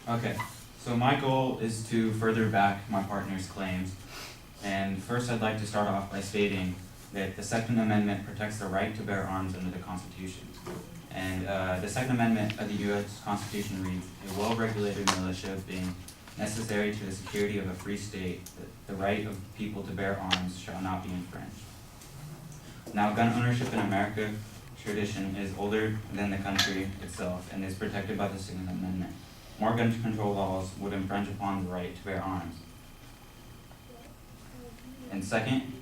Okay, so my goal is to further back my partner's claims. And first I'd like to start off by stating that the Second Amendment protects the right to bear arms under the Constitution. And the Second Amendment of the U.S. Constitution reads, "A well-regulated militia being necessary to the security of a free state, the right of people to bear arms shall not be infringed." Now, gun ownership in America tradition is older than the country itself and is protected by the Second Amendment. More gun control laws would infringe upon the right to bear arms. And second,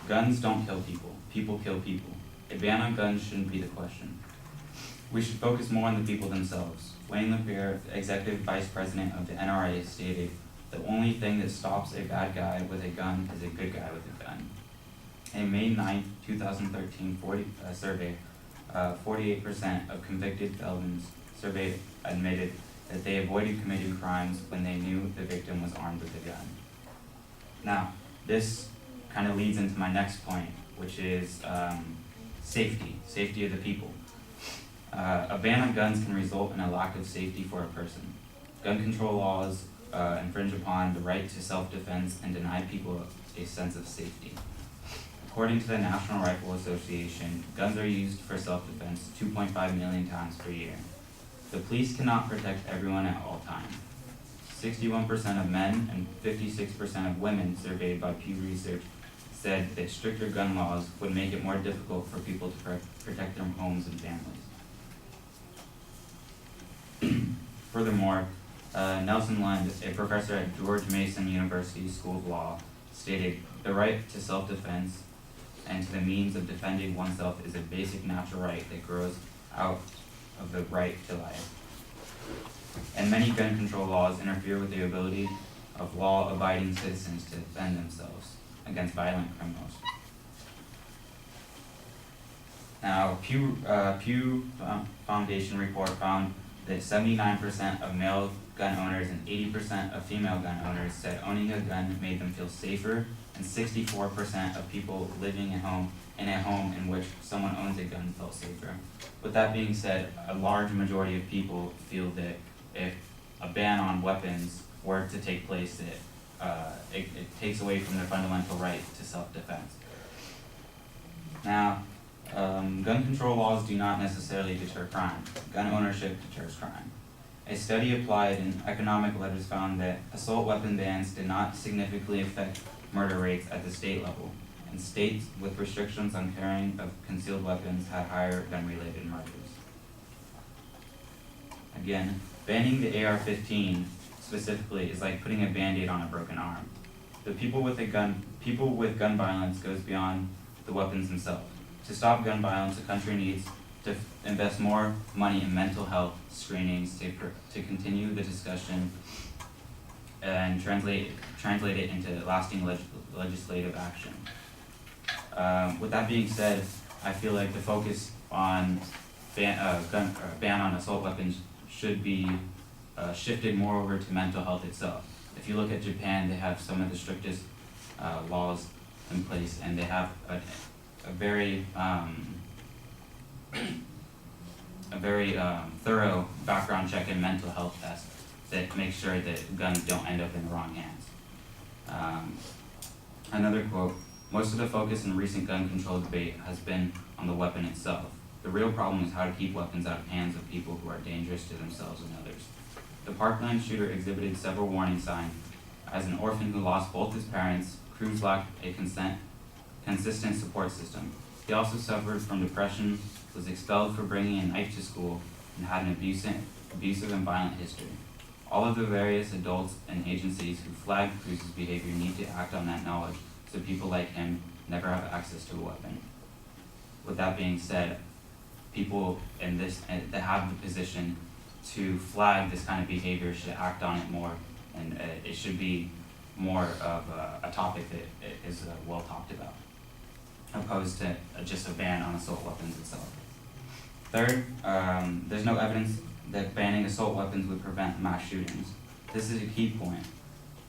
guns don't kill people. People kill people. A ban on guns shouldn't be the question. We should focus more on the people themselves. Wayne LaPierre, the executive vice president of the NRA, stated, "The only thing that stops a bad guy with a gun is a good guy with a gun." A May 9, 2013 survey, 48% of convicted felons surveyed admitted that they avoided committing crimes when they knew the victim was armed with a gun. Now, this kind of leads into my next point, which is safety of the people. A ban on guns can result in a lack of safety for a person. Gun control laws infringe upon the right to self-defense and deny people a sense of safety. According to the National Rifle Association, guns are used for self-defense 2.5 million times per year. The police cannot protect everyone at all times. 61% of men and 56% of women surveyed by Pew Research said that stricter gun laws would make it more difficult for people to protect their homes and families. Furthermore, Nelson Lund, a professor at George Mason University School of Law, stated, "The right to self-defense and to the means of defending oneself is a basic natural right that grows out of the right to life. And many gun control laws interfere with the ability of law-abiding citizens to defend themselves against violent criminals." Now, Pew Foundation report found that 79% of male gun owners and 80% of female gun owners said owning a gun made them feel safer, and 64% of people living in a home in which someone owns a gun felt safer. With that being said, a large majority of people feel that if a ban on weapons were to take place, it takes away from their fundamental right to self-defense. Now, gun control laws do not necessarily deter crime. Gun ownership deters crime. A study applied in economic letters found that assault weapon bans did not significantly affect murder rates at the state level, and states with restrictions on carrying of concealed weapons had higher gun-related murders. Again, banning the AR-15 specifically is like putting a Band-Aid on a broken arm. People with gun violence goes beyond the weapons themselves. To stop gun violence, the country needs to invest more money in mental health screenings to continue the discussion and translate it into lasting legislative action. With that being said, I feel like the focus on ban on assault weapons should be shifted more over to mental health itself. If you look at Japan, they have some of the strictest laws in place, and they have a very thorough background check and mental health test that makes sure that guns don't end up in the wrong hands. Another quote, "Most of the focus in recent gun control debate has been on the weapon itself. The real problem is how to keep weapons out of hands of people who are dangerous to themselves and others." The Parkland shooter exhibited several warning signs. As an orphan who lost both his parents, Cruz lacked a consistent support system. He also suffered from depression, was expelled for bringing a knife to school, and had an abusive and violent history. All of the various adults and agencies who flagged Cruz's behavior need to act on that knowledge so people like him never have access to a weapon. With that being said, people that have the position to flag this kind of behavior should act on it more, and it should be more of a topic that is well talked about, opposed to just a ban on assault weapons itself. Third, there's no evidence that banning assault weapons would prevent mass shootings. This is a key point.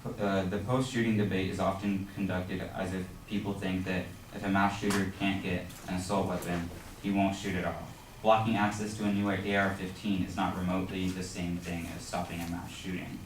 The post-shooting debate is often conducted as if people think that if a mass shooter can't get an assault weapon, he won't shoot at all. blocking access to a new AR-15 is not remotely the same thing as stopping a mass shooting.